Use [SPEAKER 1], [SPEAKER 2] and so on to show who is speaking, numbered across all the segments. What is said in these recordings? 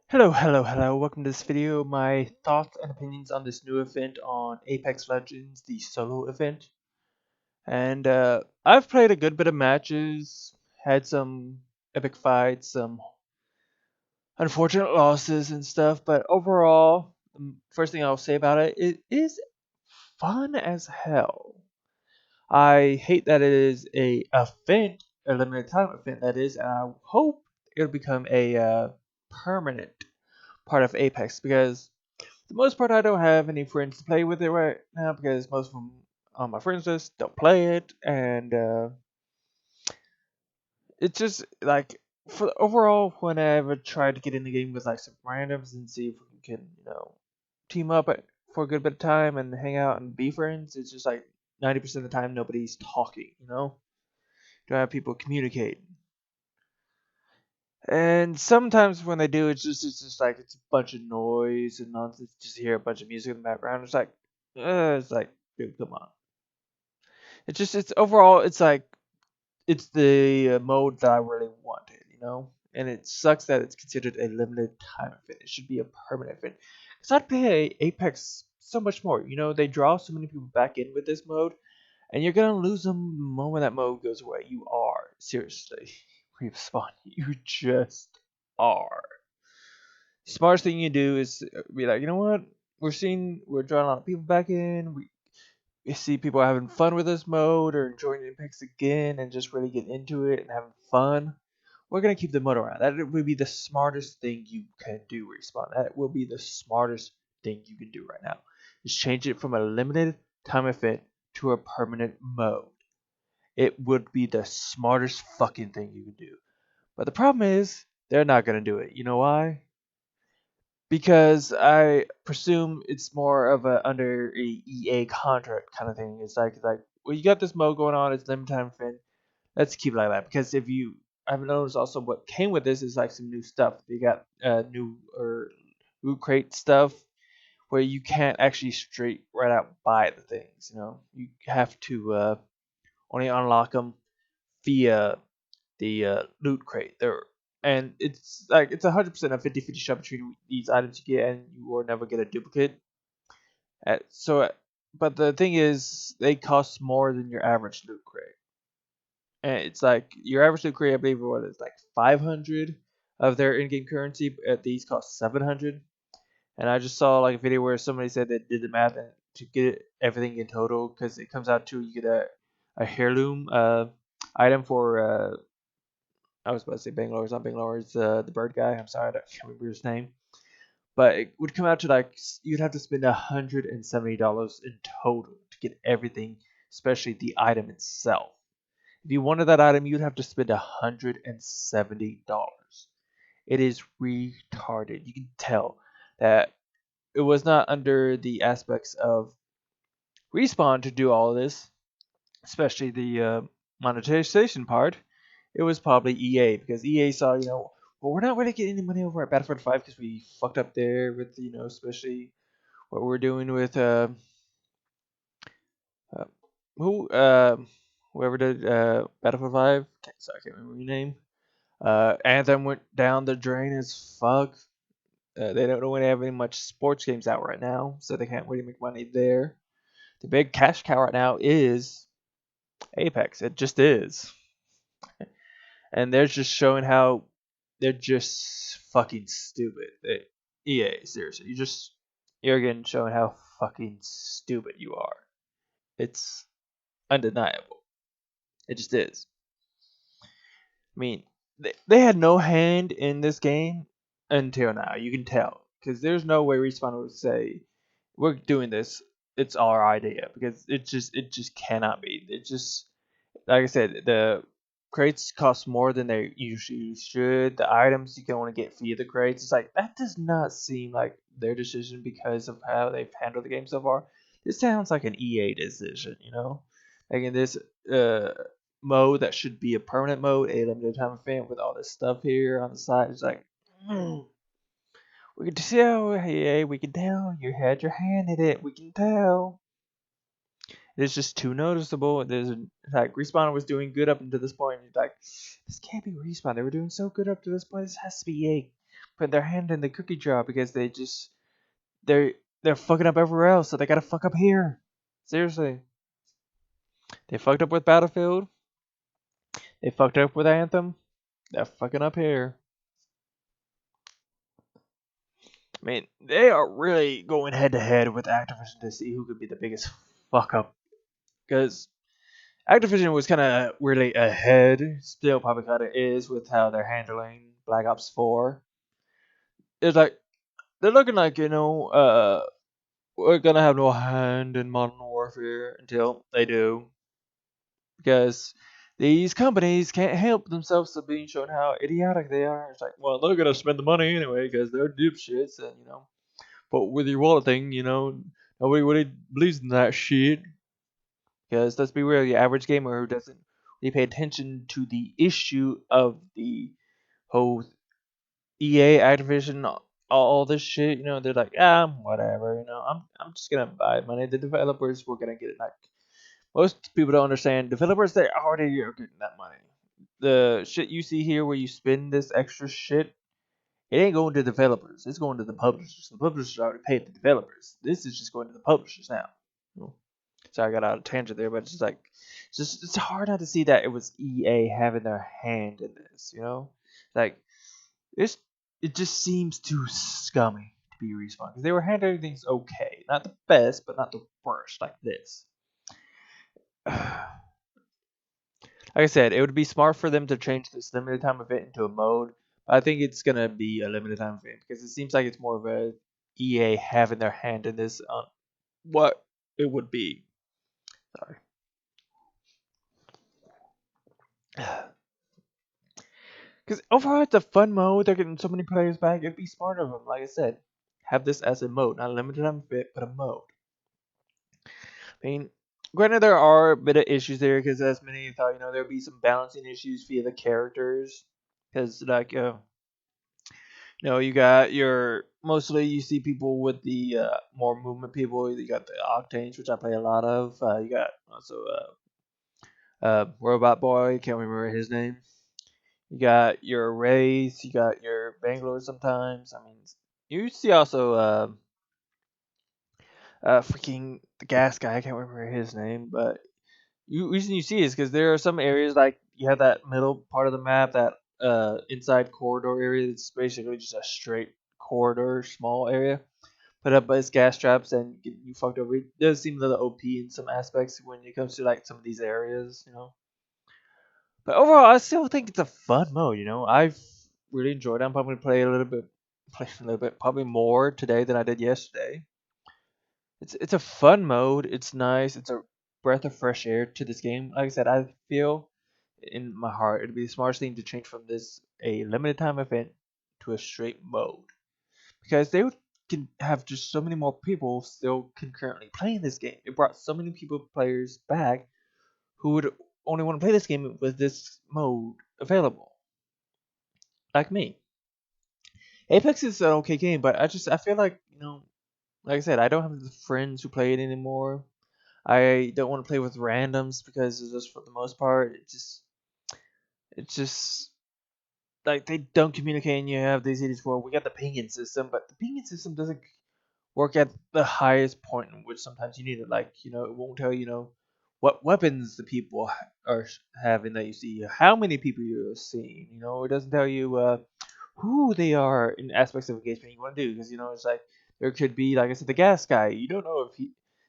[SPEAKER 1] Hello. Welcome to this video. My thoughts and opinions on this new event on Apex Legends, the solo event. And I've played a good bit of matches, had some epic fights, some unfortunate losses and stuff, but overall, first thing I'll say about it, it is fun as hell. I hate that it is a limited time event that is, and I hope it'll become a permanent part of Apex because the most part, I don't have any friends to play with it right now because most of them on my friends list don't play it, and it's just like for overall, whenever try to get in the game with like some randoms and see if we can, team up for a good bit of time and hang out and be friends, it's just like 90% of the time nobody's talking, don't have people communicate. And sometimes when they do, it's just like it's a bunch of noise and nonsense. Just hear a bunch of music in the background. It's like, dude, come on. It's overall, it's like it's the mode that I really wanted, And it sucks that it's considered a limited time event. It should be a permanent event. Because I'd pay Apex so much more. They draw so many people back in with this mode, and you're gonna lose them the moment that mode goes away. You are seriously respawn. You just are. Smartest thing you do is be like, you know what? We're drawing a lot of people back in. We see people having fun with this mode or enjoying Apex again and just really get into it and having fun. We're gonna keep the mode around. That would be the smartest thing you can do, Respawn. That will be the smartest thing you can do right now. Just change it from a limited time event to a permanent mode. It would be the smartest fucking thing you can do. But the problem is, they're not gonna do it. You know why? Because I presume it's more of a under a EA contract kind of thing. It's like well, you got this mode going on. It's limited time event. Let's keep it like that. Because if you, I've noticed also what came with this is like some new stuff. They got new or loot crate stuff where you can't actually straight right out buy the things. You have to only unlock them via the loot crate there, and it's like it's 100% a 50-50 shot between these items you get, and you will never get a duplicate. But the thing is, they cost more than your average loot crate, and it's like your average loot crate, I believe, what is like 500 of their in-game currency. But these cost 700, and I just saw like a video where somebody said they did the math and to get everything in total, because it comes out to you get a heirloom item for I was about to say Bangalore. It's not Bangalore. It's the bird guy. I'm sorry, I can't remember his name. But it would come out to like you'd have to spend $170 in total to get everything, especially the item itself. If you wanted that item, you'd have to spend $170. It is retarded. You can tell that it was not under the aspects of Respawn to do all of this, especially the monetization part. It was probably EA because EA saw, well, we're not really getting any money over at Battlefield 5 because we fucked up there with, especially what we're doing with uh who whoever did Battlefield 5. Sorry, I can't remember your name. Anthem went down the drain as fuck. They don't really have any much sports games out right now, so they can't really make money there. The big cash cow right now is Apex. It just is. And they're just showing how they're just fucking stupid. EA, seriously, you're again showing how fucking stupid you are. It's undeniable. It just is. I mean, they had no hand in this game until now. You can tell because there's no way Respawn would say we're doing this. It's our idea because it just cannot be. It just like I said, the crates cost more than they usually should. The items you can only get via the crates. It's like that does not seem like their decision because of how they've handled the game so far. This sounds like an EA decision, Like in this uh mode that should be a permanent mode, a limited time event with all this stuff here on the side. It's like we can tell, EA, we can tell you had your hand in it. We can tell. It's just too noticeable. There's like Respawn was doing good up until this point. And you're like, this can't be Respawn. They were doing so good up to this point. This has to be EA. putting their hand in the cookie jar because they're they're fucking up everywhere else, so they gotta fuck up here. Seriously, they fucked up with Battlefield. They fucked up with Anthem. They're fucking up here. I mean, they are really going head to head with Activision to see who could be the biggest fuck up. Because Activision was kind of really ahead, still probably kind of is with how they're handling Black Ops 4. It's like they're looking like we're gonna have no hand in Modern Warfare until they do, because these companies can't help themselves to being shown how idiotic they are. It's like, well, they're gonna spend the money anyway because they're dipshits, and But with your wallet thing, nobody really believes in that shit. Because let's be real, the average gamer who doesn't really pay attention to the issue of the whole EA, Activision, all this shit, they're like, whatever, I'm just gonna buy money. The developers were gonna get it. Like most people don't understand, developers they already are getting that money. The shit you see here, where you spend this extra shit, it ain't going to developers. It's going to the publishers. The publishers already paid the developers. This is just going to the publishers now. Sorry, I got out of tangent there, but it's just like, it's hard not to see that it was EA having their hand in this. Like it's it just seems too scummy to be Respawn because they were handling things okay, not the best, but not the worst like this. Like I said, it would be smart for them to change this limited time event into a mode. But I think it's gonna be a limited time event because it seems like it's more of a EA having their hand in this on what it would be. Sorry. Because overall, it's a fun mode. They're getting so many players back. It'd be smart of them, like I said, have this as a mode, not a limited time event, but a mode. I mean, granted, there are a bit of issues there because, as many thought, there'd be some balancing issues via the characters. Because, like, you got your mostly you see people with the more movement people. You got the Octanes, which I play a lot of. You got also Robot Boy. Can't remember his name. You got your Wraiths. You got your Bangalore sometimes. I mean, you see also freaking the gas guy. I can't remember his name, but reason you see is because there are some areas like you have that middle part of the map, that inside corridor area. It's basically just a straight corridor, small area put up by its gas traps and get you fucked over. It does seem a little OP in some aspects when it comes to like some of these areas. But overall, I still think it's a fun mode. I've really enjoyed it. I'm probably play a little bit, probably more today than I did yesterday. It's a fun mode. It's nice. It's a breath of fresh air to this game. Like I said, I feel in my heart it'd be the smartest thing to change from this a limited time event to a straight mode, because can have just so many more people still concurrently playing this game. It brought so many players back who would only want to play this game with this mode available, like me. Apex is an okay game, but I feel like like I said, I don't have the friends who play it anymore. I don't want to play with randoms because it's just for the most part, it's just like they don't communicate, and you have these idiots where we got the pinging system, but the pinging system doesn't work at the highest point in which sometimes you need it. Like, it won't tell what weapons the people are having that you see, how many people you're seeing. It doesn't tell you who they are in aspects of engagement you want to do, because it's like there could be, like I said, the gas guy. You don't know if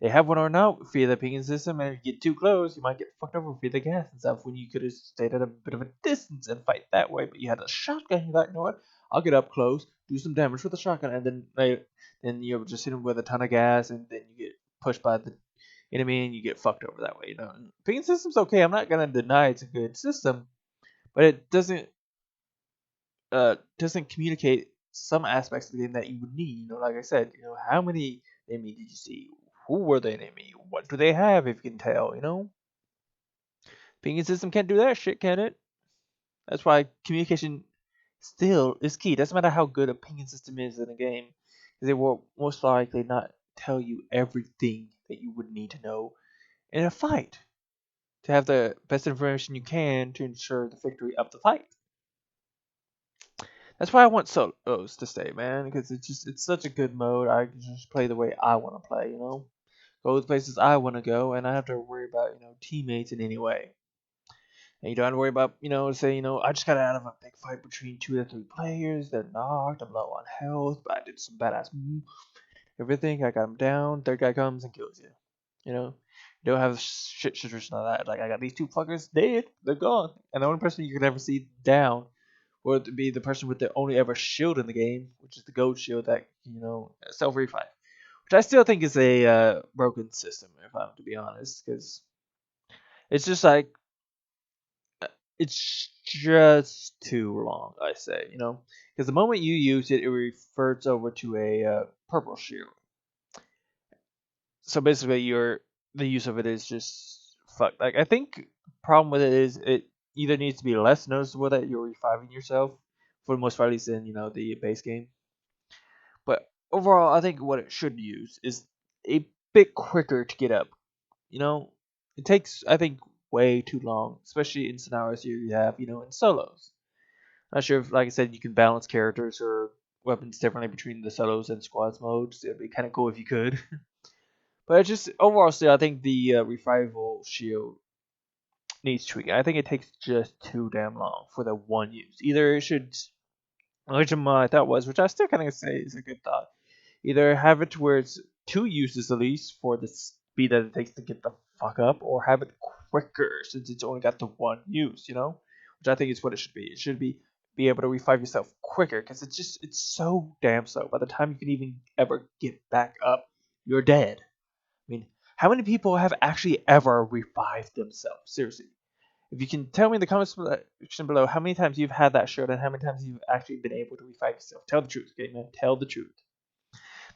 [SPEAKER 1] they have one or not via the pinging system, and if you get too close, you might get fucked over via the gas and stuff. When you could have stayed at a bit of a distance and fight that way, but you had a shotgun. You're like, you know what? I'll get up close, do some damage with the shotgun, and then you're just hitting with a ton of gas, and then you get pushed by the enemy, and you get fucked over that way. Pinging system's okay. I'm not gonna deny it's a good system, but it doesn't communicate some aspects of the game that you would need. Like I said, how many enemy did you see? Who were the enemy? What do they have? If you can tell, pinging system can't do that shit, can it? That's why communication still is key. Doesn't matter how good a pinging system is in a game, they will most likely not tell you everything that you would need to know in a fight to have the best information you can to ensure the victory of the fight. That's why I want solos to stay, man, because it's such a good mode. I can just play the way I want to play, go the places I want to go, and I don't have to worry about teammates in any way. And you don't have to worry about say I just got out of a big fight between two or three players. They're knocked. I'm low on health, but I did some badass everything. I got them down. Third guy comes and kills you. You don't have shit situation like that. Like I got these two fuckers dead. They're gone, and the only person you can ever see down would be the person with the only ever shield in the game, which is the gold shield that self revive, which I still think is a broken system, if I'm to be honest, because it's just like it's just too long. I say, because the moment you use it, it reverts over to a purple shield. So basically, the use of it is just fuck. Like I think problem with it is it either needs to be less noticeable that you're reviving yourself for the most part, at least in the base game. But overall, I think what it should use is a bit quicker to get up. You know, it takes I think way too long, especially in scenarios you have in solos. Not sure if, like I said, you can balance characters or weapons differently between the solos and squads modes. It'd be kind of cool if you could. But it's just overall, still, I think the revival shield needs tweaking. I think it takes just too damn long for the one use. Either it should, which my thought was, which I still kind of say is a good thought. Either have it to where it's two uses at least for the speed that it takes to get the fuck up, or have it quicker since it's only got the one use. Which I think is what it should be. It should be able to revive yourself quicker because it's so damn slow. By the time you can even ever get back up, you're dead. I mean, how many people have actually ever revived themselves? Seriously. If you can tell me in the comments section below how many times you've had that shield and how many times you've actually been able to revive yourself. Tell the truth, okay, man? Tell the truth.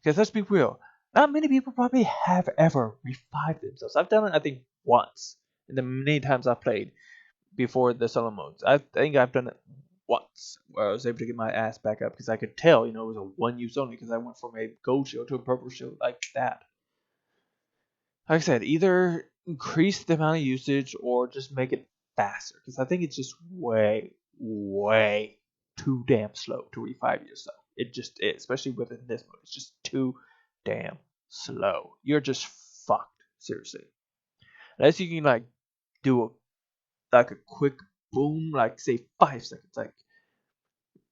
[SPEAKER 1] Because let's be real, not many people probably have ever revived themselves. I've done it, I think, once in the many times I've played before the solo modes. I think I've done it once where I was able to get my ass back up because I could tell, it was a one use only because I went from a gold shield to a purple shield like that. Like I said, either increase the amount of usage or just make it faster because I think it's just way, way too damn slow to revive yourself. It just is, especially within this mode. It's just too damn slow. You're just fucked, seriously. Unless you can do a quick boom, like say 5 seconds, like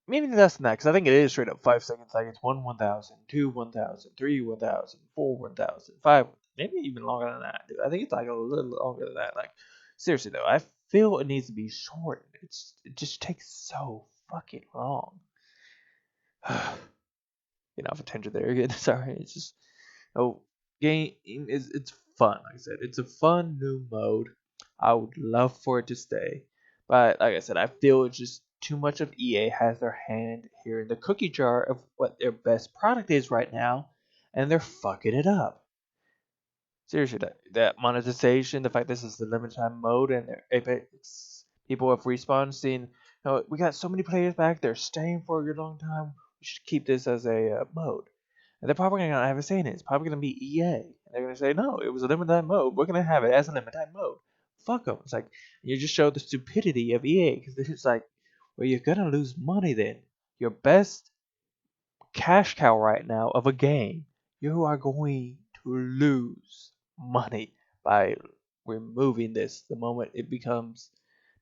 [SPEAKER 1] maybe less than that, because I think it is straight up 5 seconds. Like it's 1,000, 2 1,000, 3 1,000, 4 1,000, 5, maybe even longer than that, dude. I think it's like a little longer than that. Like seriously though, I feel it needs to be shortened. It just takes so fucking long. Off a tangent there again. Sorry, it's just game is it's fun. Like I said, it's a fun new mode. I would love for it to stay, but like I said, I feel it's just too much of EA has their hand here in the cookie jar of what their best product is right now, and they're fucking it up. Seriously, that monetization, the fact this is the limited time mode, and Apex people have respawned, saying, we got so many players back, they're staying for a good long time. We should keep this as a mode. And they're probably going to have a say in it. It's probably going to be EA. And they're going to say, no, it was a limited time mode. We're going to have it as a limited time mode. Fuck them. It's like, you just show the stupidity of EA. Because it's like, well, you're going to lose money then. Your best cash cow right now of a game, you are going to lose money by removing this the moment it becomes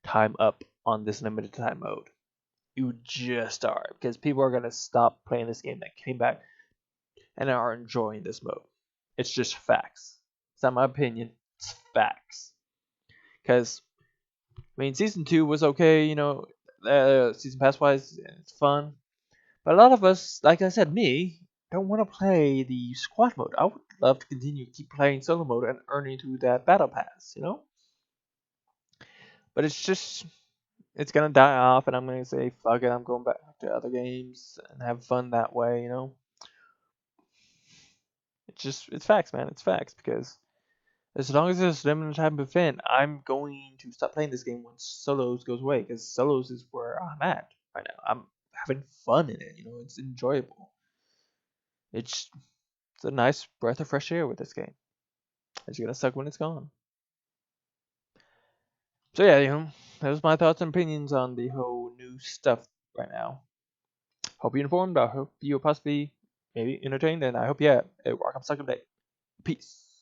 [SPEAKER 1] time up on this limited time mode. You just are. Because people are going to stop playing this game that came back and are enjoying this mode. It's just facts. It's not my opinion. It's facts. Because season 2 was okay. Season pass wise, it's fun. But a lot of us, like I said, me, don't want to play the squad mode. I would love to continue to keep playing solo mode and earning through that battle pass. But it's gonna die off, and I'm gonna say fuck it. I'm going back to other games and have fun that way. It's facts, man. It's facts because as long as there's limited time event, I'm going to stop playing this game once solos goes away because solos is where I'm at right now. I'm having fun in it. It's enjoyable. It's a nice breath of fresh air with this game. It's gonna suck when it's gone. So yeah, that was my thoughts and opinions on the whole new stuff right now. Hope you're informed. I hope you'll possibly maybe entertained, and I hope you have a welcome second day. Peace.